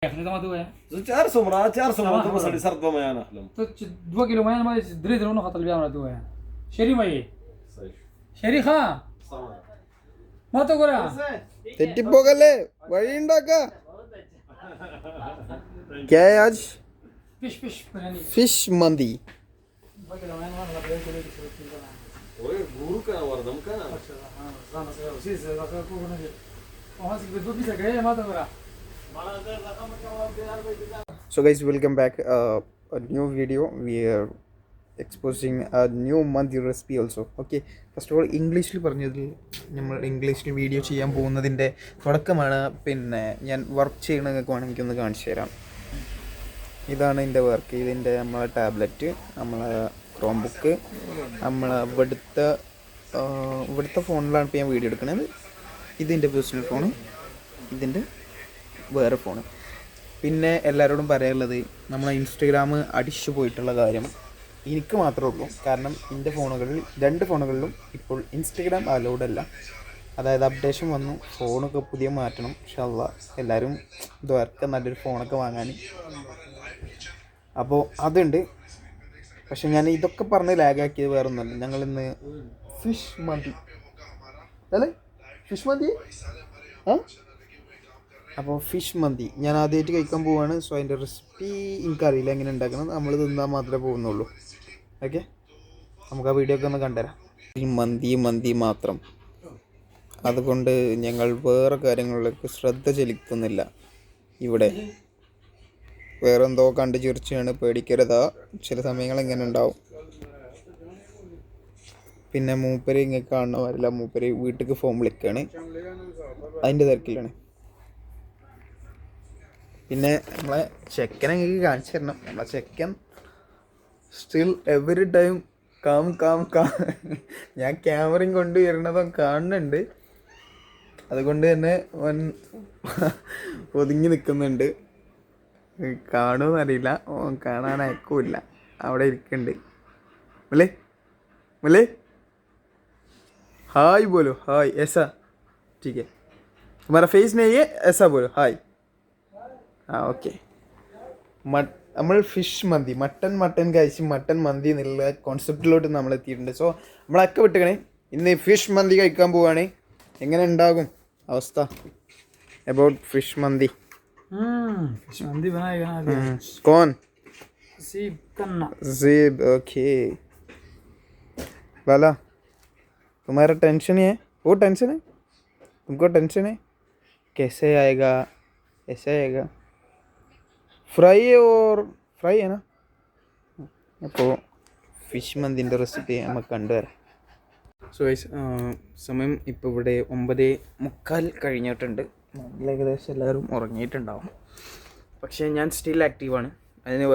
خلينا ما دوه 400 ما توصل لصرت بميان احلم 2 كيلو ميه ما دريت له نقط اللي بيعمل دوه شري ميه شري خا ما تقول തെറ്റിപ്പോകല്ലേ വഴിയുണ്ടാക്ക क्या है आज فيش يعني फिश मंदी 2 كيلو ميه ما بده يقول لي ओए गुरु का वरदम का انا صغير وسيس ذاك كوكو نجي وهاسك بدو بيسا جاي ما تقول So guys, welcome back. A new video. We are exposing a new mandi recipe also. Okay. First of all, ഇംഗ്ലീഷിൽ പറഞ്ഞതിൽ നമ്മൾ ഇംഗ്ലീഷിൽ വീഡിയോ ചെയ്യാൻ പോകുന്നതിൻ്റെ തുടക്കമാണ്. പിന്നെ ഞാൻ വർക്ക് ചെയ്യണതൊക്കെ വേണമെങ്കിൽ ഒന്ന് കാണിച്ചു തരാം. ഇതാണ് എൻ്റെ വർക്ക്. ഇതിൻ്റെ നമ്മളെ ടാബ്ലറ്റ്, നമ്മളെ ക്രോം ബുക്ക്, നമ്മളെ ഇവിടുത്തെ ഫോണിലാണ് ഇപ്പോൾ ഞാൻ വീഡിയോ എടുക്കുന്നത്. ഇതിൻ്റെ പേഴ്സണൽ ഫോണ്, ഇതിൻ്റെ വേറെ ഫോണ്. പിന്നെ എല്ലാവരോടും പറയാനുള്ളത്, നമ്മളെ ഇൻസ്റ്റഗ്രാം അടിച്ചു പോയിട്ടുള്ള കാര്യം എനിക്ക് മാത്രമേ ഉള്ളൂ. കാരണം എൻ്റെ ഫോണുകളിൽ 2 ഫോണുകളിലും ഇപ്പോൾ ഇൻസ്റ്റഗ്രാം അലൗഡ് അല്ല. അതായത് അപ്ഡേഷൻ വന്നു, ഫോണൊക്കെ പുതിയ മാറ്റണം. ഇൻഷാ അല്ലാഹ് എല്ലാവരും ഇതുവരെ നല്ലൊരു ഫോണൊക്കെ വാങ്ങാൻ. അപ്പോൾ അതുണ്ട്. പക്ഷെ ഞാൻ ഇതൊക്കെ പറഞ്ഞ് ലാഗാക്കിയത് വേറെ ഒന്നുമല്ല. ഞങ്ങളിന്ന് ഫിഷ് മന്തി അല്ലേ, ഫിഷ് മന്തി അപ്പോൾ ഫിഷ് മന്തി ഞാൻ ആദ്യമായിട്ട് കഴിക്കാൻ പോവുകയാണ്. സോ അതിൻ്റെ റെസിപ്പി എനിക്കറിയില്ല എങ്ങനെ ഉണ്ടാക്കണം. നമ്മൾ തിന്നാൽ മാത്രമേ പോകുന്നുള്ളൂ. ഓക്കെ, നമുക്ക് ആ വീഡിയോ ഒക്കെ ഒന്ന് കണ്ടുതരാം. ഈ മന്തി മാത്രം, അതുകൊണ്ട് ഞങ്ങൾ വേറെ കാര്യങ്ങളിലേക്ക് ശ്രദ്ധ ചെലുത്തുന്നില്ല. ഇവിടെ വേറെ എന്തോ കണ്ടു ചിരിച്ചാണ്, പേടിക്കരുതാ. ചില സമയങ്ങൾ ഇങ്ങനെ ഉണ്ടാവും. പിന്നെ മൂപ്പര് ഇങ്ങനെ കാണുന്ന വരില്ല, മൂപ്പര് വീട്ടിലേക്ക് ഫോൺ വിളിക്കുകയാണ്, അതിൻ്റെ തിരക്കിലാണ്. പിന്നെ നമ്മളെ ചെക്കനെ എനിക്ക് കാണിച്ചു തരണം. നമ്മളെ ചെക്കൻ സ്റ്റിൽ എവറി ടൈം കാം ഞാൻ ക്യാമറയും കൊണ്ട് വരുന്നതും കാണുന്നുണ്ട്. അതുകൊണ്ട് തന്നെ ഒതുങ്ങി നിൽക്കുന്നുണ്ട്. കാണുമെന്നറിയില്ല, കാണാൻ അയക്കൂല്ല, അവിടെ ഇരിക്കുന്നുണ്ട്. മുല്ലേ हाय बोलो, हाय ऐसा ठीक है, तुम्हारा फेस नहीं है ऐसा बोलो हाय. ഓക്കെ. നമ്മൾ ഫിഷ് മന്തി, മട്ടൻ കഴിച്ച് മട്ടൻ മന്തി എന്നുള്ള കോൺസെപ്റ്റിലോട്ട് നമ്മൾ എത്തിയിട്ടുണ്ട്. സോ നമ്മളൊക്കെ വിട്ടുകണേ, ഇന്ന് ഫിഷ് മന്തി കഴിക്കാൻ പോവുകയാണ്. എങ്ങനെ ഉണ്ടാകും അവസ്ഥ? About fish mandi. फिश मंदी बनाएगा कौन? सीब करना ज़ेब. ओके वाला, तुम्हारा टेंशन है, वो टेंशन है, तुमको टेंशन है कैसे आएगा, ऐसे आएगा. ഫ്രൈ है ना. അപ്പോൾ ഫിഷ് മന്തിൻ്റെ റെസിപ്പി നമുക്ക് കണ്ടുവരാം. സോ ഗൈസ്, സമയം ഇപ്പോൾ ഇവിടെ 9:45 കഴിഞ്ഞിട്ടുണ്ട്. ഏകദേശം എല്ലാവരും ഉറങ്ങിയിട്ടുണ്ടാവും. പക്ഷേ ഞാൻ സ്റ്റിൽ ആക്റ്റീവാണ്. അതിന്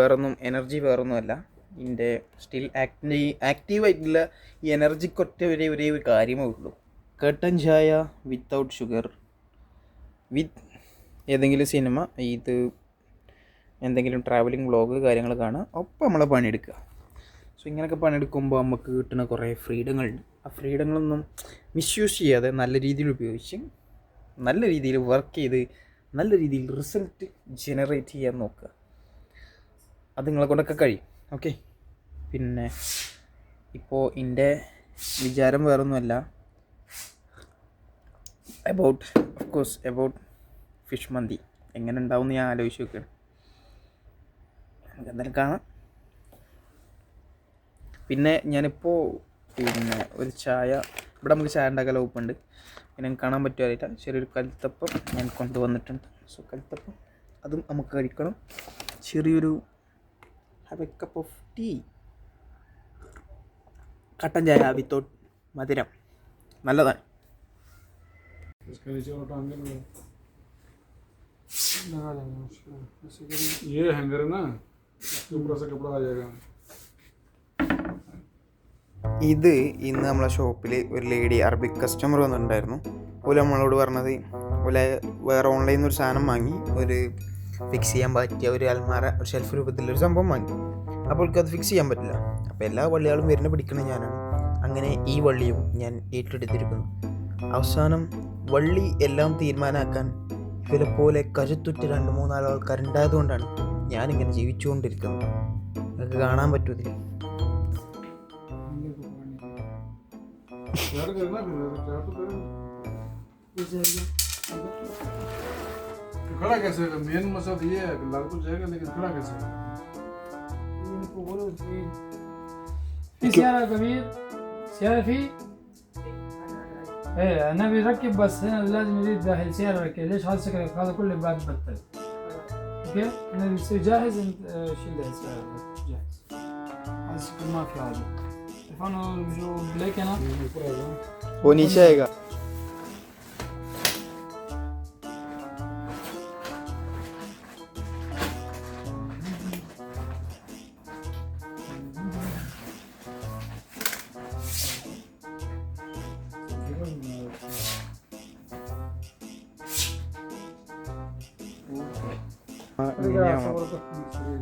എനർജി വേറൊന്നുമല്ല. ഇതിൻ്റെ സ്റ്റിൽ ആക്റ്റീവായിട്ടുള്ള ഈ എനർജിക്കൊറ്റ ഒരേ ഒരു കാര്യമേ ഉള്ളൂ. കട്ടൻ ചായ വിത്തൗട്ട് ഷുഗർ, വിത്ത് ഏതെങ്കിലും സിനിമ, ഇത് എന്തെങ്കിലും ട്രാവലിംഗ് വ്ളോഗ് കാര്യങ്ങൾ കാണുക, ഒപ്പം നമ്മളെ പണിയെടുക്കുക. സോ ഇങ്ങനെയൊക്കെ പണിയെടുക്കുമ്പോൾ നമുക്ക് കിട്ടുന്ന കുറേ ഫ്രീഡങ്ങളുണ്ട്. ആ ഫ്രീഡങ്ങളൊന്നും മിസ്യൂസ് ചെയ്യാതെ നല്ല രീതിയിൽ ഉപയോഗിച്ച് നല്ല രീതിയിൽ വർക്ക് ചെയ്ത് നല്ല രീതിയിൽ റിസൾട്ട് ജനറേറ്റ് ചെയ്യാൻ നോക്കുക. അത് നിങ്ങളെ കൊണ്ടൊക്കെ കഴിയും. ഓക്കെ. പിന്നെ ഇപ്പോൾ എൻ്റെ വിചാരം വേറൊന്നുമല്ല, അബൌട്ട് ഫിഷ് മന്തി എങ്ങനെ ഉണ്ടാവും എന്ന് ഞാൻ ആലോചിച്ച് നോക്കുകയാണ്. നമുക്ക് എന്തായാലും കാണാം. പിന്നെ ഞാനിപ്പോൾ ഒരു ചായ, ഇവിടെ നമുക്ക് ചായ ഉണ്ടാക്കാൻ വകുപ്പുണ്ട്. പിന്നെ കാണാൻ പറ്റുമായില്ല, ചെറിയൊരു കൽത്തപ്പം ഞാൻ കൊണ്ടുവന്നിട്ടുണ്ട്. സോ കൽത്തപ്പം അതും നമുക്ക് കഴിക്കണം. ചെറിയൊരു have a cup of tea, കട്ടൻ ചായ വിത്തൗട്ട് മധുരം, നല്ലതാണ്. ये हैंगर है ना, ऊपर से कपड़ा आ जाएगा. ഇത് ഇന്ന് നമ്മളെ ഷോപ്പിൽ ഒരു ലേഡി അറബിക് കസ്റ്റമർ വന്നിട്ടുണ്ടായിരുന്നു. ഓല് നമ്മളോട് പറഞ്ഞത് ഓലെ വേറെ ഓൺലൈനിൽ നിന്ന് ഒരു സാധനം വാങ്ങി, ഒരു ഫിക്സ് ചെയ്യാൻ പറ്റിയ ഒരു അൽമാര, ഒരു ഷെൽഫ് രൂപത്തിലൊരു സംഭവം വാങ്ങി. അപ്പോൾ അത് ഫിക്സ് ചെയ്യാൻ പറ്റില്ല. അപ്പോൾ എല്ലാ വള്ളികളും വരുന്ന പിടിക്കുന്നത് ഞാനാണ്. അങ്ങനെ ഈ വള്ളിയും ഞാൻ ഏറ്റെടുത്തിരിക്കുന്നു. അവസാനം വള്ളി എല്ലാം തീരുമാനമാക്കാൻ ഇവരെ പോലെ കരുത്തുറ്റ 2-3 ആൾക്കാരുണ്ടായതുകൊണ്ടാണ് ഞാനിങ്ങനെ ജീവിച്ചുകൊണ്ടിരിക്കുന്നത്. നിങ്ങൾക്ക് കാണാൻ പറ്റൂതില്ല. खड़ा कैसे है? मेन मकसद ये है कि लाल तो जाएगा लेकिन खड़ा कैसे है? في سيارة كبير سيارة فيه ايه انا بيركب بس هنا لازم يزيد داخل سيارة ركب. ليش هذا شكلك هذا كله بعد بطل اوكي. انا بيصير جاهز انت شيل ده السيارة جاهز. هذا شكل ما في هذا تلفونه जो ब्लैक है ना वो नीचे आएगा.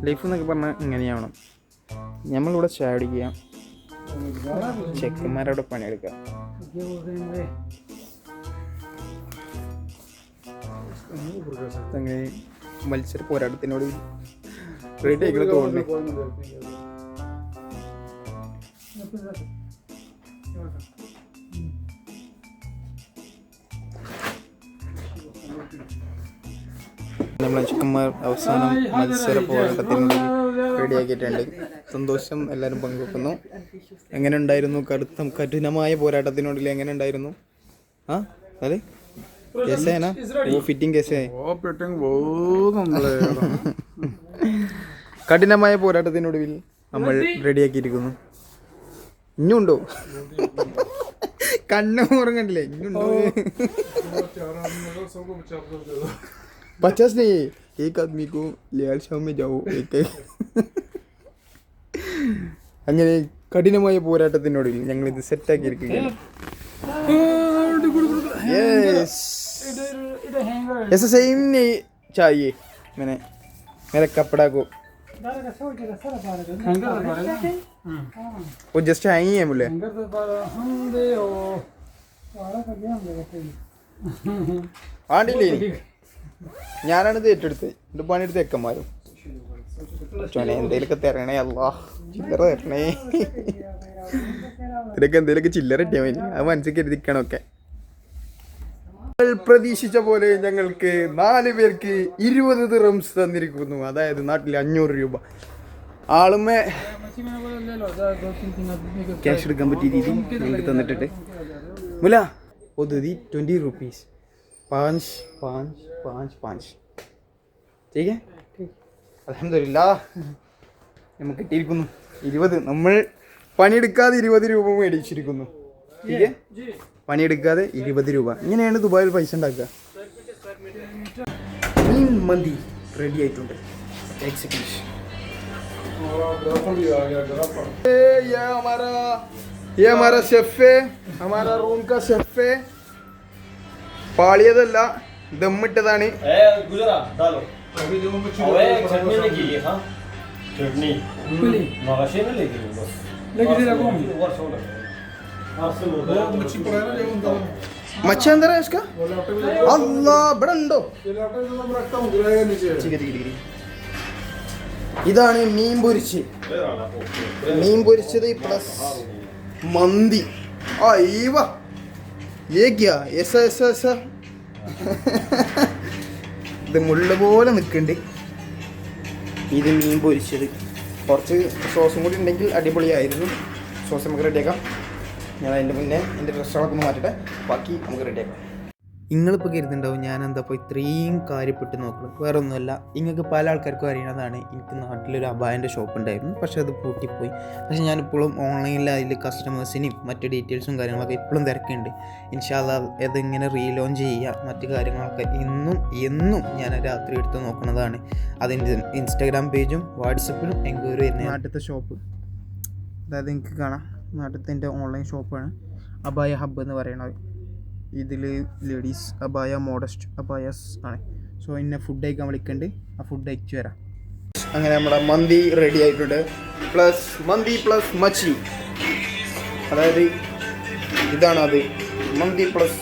ലൈഫ് എന്നൊക്കെ പറഞ്ഞാൽ ഇങ്ങനെയാവണം. നമ്മളിവിടെ ചാടിക്കുക, ചെക്കന്മാരവിടെ പണിയെടുക്കുക. അങ്ങനെ മത്സര പോരാട്ടത്തിനോട് റെഡി ആയിക്കണ തോന്നുന്നു. നമ്മളെ ചിക്കന്മാർ അവസാനം മത്സര പോരാട്ടത്തിന് റെഡിയാക്കിയിട്ടുണ്ട്. സന്തോഷം എല്ലാവരും പങ്കുവെക്കുന്നു. എങ്ങനെ ഉണ്ടായിരുന്നു കഠിനമായ പോരാട്ടത്തിനോടില്ല? എങ്ങനെ ഉണ്ടായിരുന്നു? ആ അതെ कैसे है ना वो फिटिंग कैसे है? वो फिटिंग बहुत नंबर है. കഠിനമായ പോരാട്ടത്തിനൊടുവിൽ നമ്മൾ റെഡിയാക്കിയിരിക്കുന്നു. ഇനിയുണ്ടോ? കണ്ണ് ഉറങ്ങണ്ടില്ലേ? ഇനിയുണ്ടോ? 50 नहीं, एक आदमी को लियाल शाम में जाओ. അങ്ങനെ കഠിനമായ പോരാട്ടത്തിനോടിൽ ഞങ്ങൾ ഇത് സെറ്റാക്കിയിരിക്കുകയാണ്. ऐसा सेम नहीं चाहिए. मैंने मेरे कपड़ा को वो जस्ट आई है बोले ആണ്ടില്ലേ. ഞാനാണിത് ഏറ്റെടുത്ത് ഇത് പണിയെടുത്ത് വെക്കന്മാരും എന്തേലൊക്കെ തരണേ. അല്ലാ ചില്ലറ തരണേ. ഇതിലൊക്കെ എന്തേലൊക്കെ ചില്ലറ ഇട്ടിയാൽ മതി. അത് മനസ്സിൽ കരുതിക്കണമൊക്കെ. പ്രതീക്ഷിച്ച പോലെ ഞങ്ങൾക്ക് 4 പേർക്ക് 20 ദിർഹംസ് തന്നിരിക്കുന്നു. അതായത് നാട്ടിൽ 500 രൂപ. ആളുമേ ക്യാഷ് എടുക്കാൻ പറ്റിയ രീതി ഞങ്ങൾക്ക് തന്നിട്ടുണ്ട്. മുല ഒതുതി 20 rupees 5 ठीक है. അൽഹംദുലില്ലാ നമുക്ക് കിട്ടിയിരിക്കുന്നു 20. നമ്മൾ പണിയെടുക്കാതെ 20 രൂപ മേടിച്ചിരിക്കുന്നു. ठीक है. പണിയെടുക്കാതെ 20 രൂപ. ഇങ്ങനെയാണ് ദുബായിൽ പൈസ ഉണ്ടാക്കുക. മീൻ മന്തി റെഡി ആയിട്ടുണ്ട്. ये हमारा शेफ है, हमारा रूम का शेफ है. പാളിയതല്ല, ദമ്മിട്ടതാണ്. मच्छी अंदर है इसका? अल्लाह बड़ा उണ്ടോ? ഇതാണ് മീൻ പൊരിച്ചത് പ്ലസ് മന്തി. അയ്യവ ഇത് മുള്ള പോലെ നിൽക്കുന്നുണ്ട്. ഇത് മീൻ പൊരിച്ചത്. കുറച്ച് സോസും കൂടി ഉണ്ടെങ്കിൽ അടിപൊളിയായിരുന്നു. സോസ് നമുക്ക് റെഡിയാക്കാം. ഞാൻ അതിൻ്റെ മുന്നേ എൻ്റെ ഡ്രസ്സുകളൊക്കെ ഒന്ന് മാറ്റട്ടെ, ബാക്കി നമുക്ക് റെഡിയാക്കാം. നിങ്ങളിപ്പോൾ കരുതുന്നുണ്ടാവും ഞാൻ എന്താ ഇപ്പോൾ ഇത്രയും കാര്യപ്പെട്ട് നോക്കണം. വേറെ ഒന്നുമല്ല, നിങ്ങൾക്ക് പല ആൾക്കാർക്കും അറിയണതാണ്. എനിക്ക് നാട്ടിലൊരു അബായൻ്റെ ഷോപ്പ് ഉണ്ടായിരുന്നു, പക്ഷേ അത് പൂട്ടിപ്പോയി. പക്ഷേ ഞാനിപ്പോഴും ഓൺലൈനിൽ അതിൽ കസ്റ്റമേഴ്സിനെയും മറ്റ് ഡീറ്റെയിൽസും കാര്യങ്ങളൊക്കെ ഇപ്പോഴും തിരക്കുന്നുണ്ട്. ഇൻഷാ അല്ലാഹ് അതിങ്ങനെ റീലോഞ്ച് ചെയ്യുക, മറ്റ് കാര്യങ്ങളൊക്കെ എന്നും ഞാൻ രാത്രി എടുത്ത് നോക്കുന്നതാണ്. അതിൻ്റെ ഇൻസ്റ്റാഗ്രാം പേജും വാട്സപ്പിലും എൻക്വയറി വരുന്നത്. നാട്ടിലത്തെ ഷോപ്പ് അതായത് നിങ്ങൾക്ക് കാണാം, നാട്ടിലത്തെ ഓൺലൈൻ ഷോപ്പാണ് അബായ ഹബ്ബ് എന്ന് പറയുന്നത്. ഇതിൽ ലേഡീസ് അബായ, മോഡസ്റ്റ് അബായസ് ആണ്. സോ ഇന്നെ ഫുഡ് കഴിക്കാൻ വിളിക്കുന്നുണ്ട്, ആ ഫുഡ് കഴിച്ചു വരാം. അങ്ങനെ നമ്മുടെ മന്തി റെഡി ആയിട്ടുണ്ട്. മന്തി പ്ലസ് മച്ചി, അതായത് ഇതാണ് അത്. മന്തി പ്ലസ്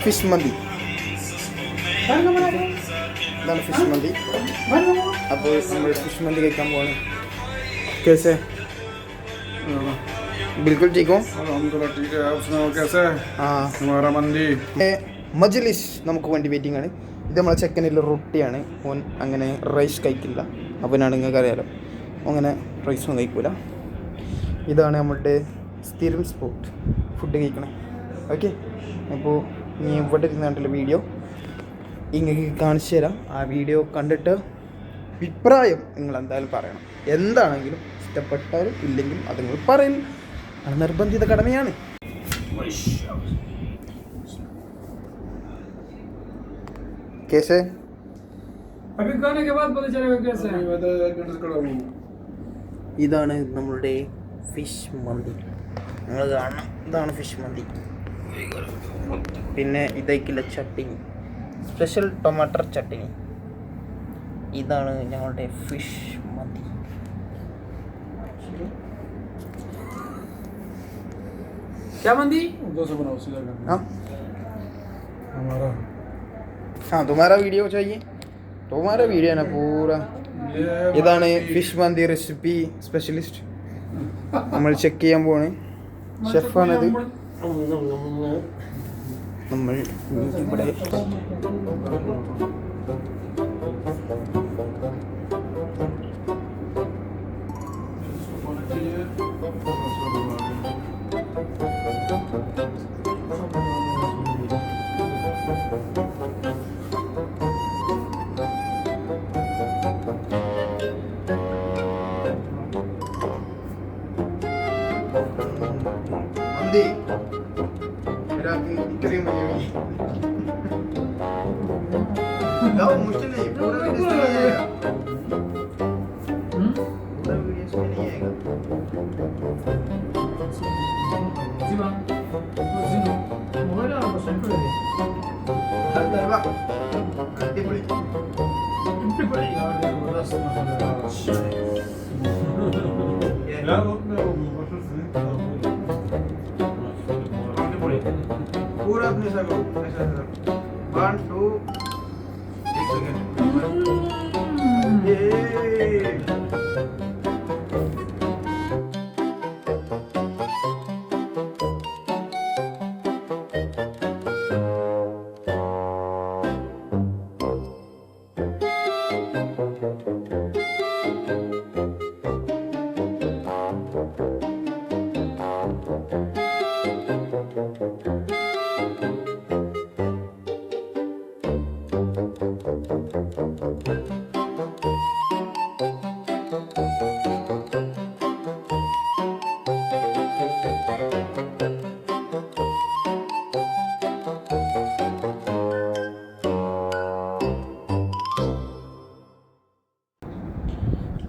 ഫിഷ് മന്തി. ഇതാണ് ഫിഷ് മന്തി. അപ്പോൾ നമ്മൾ ഫിഷ് മന്തി കഴിക്കാൻ പോവാണ്. कैसे बिल्कुल ठीक हो? अलहमदुलिल्लाह ठीक है. आप सुनाओ कैसे है हाँ. हमारा मंदी മജ്ലിസ് നമുക്ക് വേണ്ടി വെയിറ്റിംഗ് ആണ്. ഇത് നമ്മളെ ചെക്കനിൽ റൊട്ടിയാണ്. ഓൻ അങ്ങനെ റൈസ് കഴിക്കില്ല. അവനാണ് നിങ്ങൾക്ക് അറിയാലോ, അങ്ങനെ റൈസൊന്നും കഴിക്കില്ല. ഇതാണ് നമ്മളുടെ സ്ഥിരം സ്പോട്ട് ഫുഡ് കഴിക്കണേ. ഓക്കെ, അപ്പോൾ നീ ഇവിടെ ഇരുന്നിട്ടുള്ള വീഡിയോ ഇങ്ങനെ കാണിച്ചു തരാം. ആ വീഡിയോ കണ്ടിട്ട് അഭിപ്രായം നിങ്ങൾ എന്തായാലും പറയണം. എന്താണെങ്കിലും ഇഷ്ടപ്പെട്ടാലും ഇല്ലെങ്കിലും അത് നിങ്ങൾ പറയും. അത് നിർബന്ധിത കടമയാണ്. कैसे अभी खाने के बाद पता चलेगा कैसे है. ഇതാണ് നമ്മളുടെ ഫിഷ് മന്തി. നിങ്ങൾ കാണണം, ഇതാണ് ഫിഷ് മന്തി. പിന്നെ ഇതേക്കില്ല ചട്ടിനി, സ്പെഷ്യൽ ടൊമാറ്റോ ചട്ടിനി. ഇതാണ് ഞങ്ങളുടെ ഫിഷ് മന്തി. क्या मंदी? दो से बनाओ सीधा कर. हाँ हमारा हाँ, तुम्हारा वीडियो चाहिए? तुम्हारा वीडियो है ना पूरा. ഇതാണ് ഫിഷ് മന്തി റെസിപ്പി സ്പെഷ്യലിസ്റ്റ്. നമ്മൾ ചെക്ക് ചെയ്യാൻ പോവാണ്. ഷെഫാണത്. നമ്മൾ ഇവിടെ മന്തി ഇത്രയും മതി. मुश्किल नहीं, पूरा वीडियो इसमें नहीं आएगा. पूरा वीडियो इसमें नहीं आएगा. Siva, cosino. Muore la sempre lì. Va. അടിപൊളി. Sempre lì. पूरा अपने से करो. ऐसा करो. 1 2 1 सेकंड. ये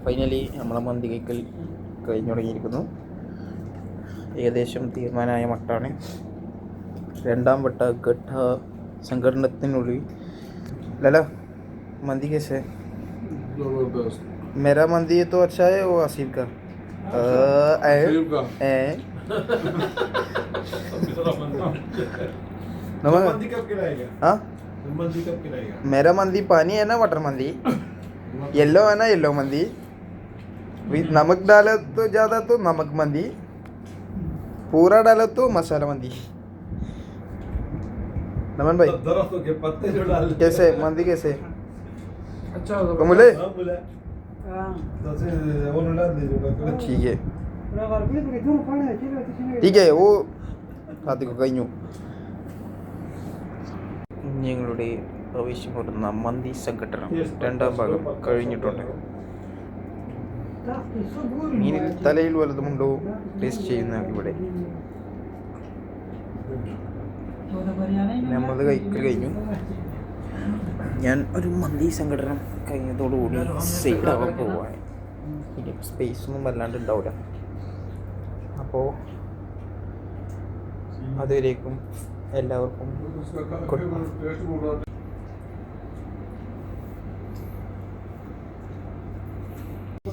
ഫൈനലി നമ്മളെ മന്തി കഴിക്കൽ കഴിഞ്ഞു തുടങ്ങിയിരിക്കുന്നു. ഏകദേശം തീരുമാനമായ മട്ടാണ്. രണ്ടാം വട്ട ഘട്ട സംഘടനത്തിനുള്ളിൽ ലല मंदी कैसे? जबरदस्त. मेरा मंदी तो अच्छा है, वो आसिफ का. आसिफ का. मंदी कब खिलाएगा? हाँ, मंदी कब खिलाएगा? मेरा मंदी पानी है ना, वाटर मंदी. येलो है ना, येलो मंदी. नमक डाले तो ज़्यादा तो नमक मंदी, पूरा डाले तो मसाला मंदी. नमन भाई दरख्तों के पत्ते जो डाल कैसे मंदी कैसे? अच्छा होगा. कमले हाँ बोला. हाँ. तो से वो ना दे जो का. ठीक है ठीक है, वो ആദ്യം കഴിഞ്ഞു. ഞങ്ങളുടെ ആവശ്യപ്പെടുന്ന മന്തി സംഘടനം രണ്ടാം ഭാഗം കഴിഞ്ഞിട്ടുണ്ട്. മീനിൽ തലയിൽ വല്ലതുമുണ്ടോ ടേസ്റ്റ് ചെയ്യുന്ന ഇവിടെ നമ്മൾ കഴിക്കൽ കഴിഞ്ഞു. ഞാൻ ഒരു മന്തി സംഘടനം കഴിഞ്ഞതോടുകൂടി സൈഡാവാൻ പോവുകയാണ്. ഇനി സ്പേസൊന്നും വല്ലാണ്ട് ഉണ്ടാവില്ല. അപ്പോൾ അതുവരേക്കും എല്ലാവർക്കും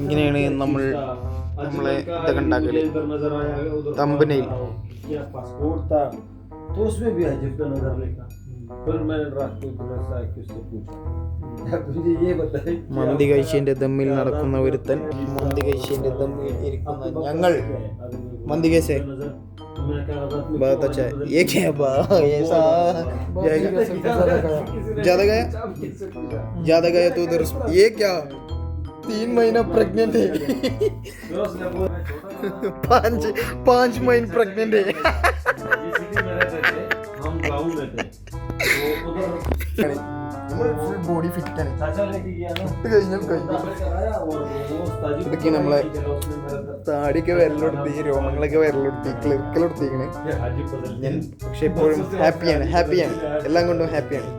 ഇങ്ങനെയാണ് നമ്മളെ ഇതൊക്കെ ഉണ്ടാക്കല്. തമ്പനയിൽ पासपोर्ट था तो उसमें भी है जिसका नजर लेकर फिर मैंने रात को इतना सा किससे पूछा मुझे ये बताइए മന്തി കഴിച്ചതിന്റെ ദമ്മിൽ നടക്കുന്ന ഒരുത്തൻ മന്തി കഴിച്ചതിന്റെ ദമ്മിൽ ഇരിക്കുന്ന ഞങ്ങൾ മന്തി കഴിച്ചേ बहुत अच्छा है ये क्या है बा ऐसा ज्यादा गया तो उधर ये क्या 3 महीना प्रेग्नेंट है 5 महीने प्रेग्नेंट है हम गाँव में थे ഫുൾ ബോഡി ഫിറ്റ് ആണ് चाचा लेके गया ना കഴിഞ്ഞു कराया और वो ताजी ഇതൊക്കെ നമ്മളെ താടിയൊക്കെ വിരലെടുത്തി രോമങ്ങളൊക്കെ വിരലെടുത്തി ക്ലിർക്കലെടുത്തിക്കണ് ഞാൻ പക്ഷെ എപ്പോഴും ഹാപ്പിയാണ് എല്ലാം കൊണ്ടും ഹാപ്പിയാണ്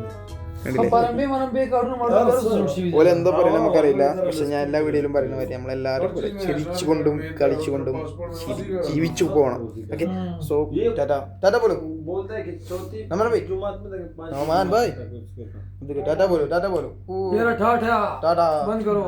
ഓലെ എന്തോ പറയാൻ നമുക്കറിയില്ല പക്ഷെ ഞാൻ എല്ലാ വീഡിയോയിലും പറയുന്ന കാര്യം നമ്മളെല്ലാവരും കൂടെ ചിരിച്ചുകൊണ്ടും കളിച്ചുകൊണ്ടും ജീവിച്ചു പോകണം ഓക്കെ സോ ടാറ്റ പോലും बोलते हैं कि चौथी नमन भाई जुमात में तक नौमान भाई टाटा बोलो टाटा टाटा बंद करो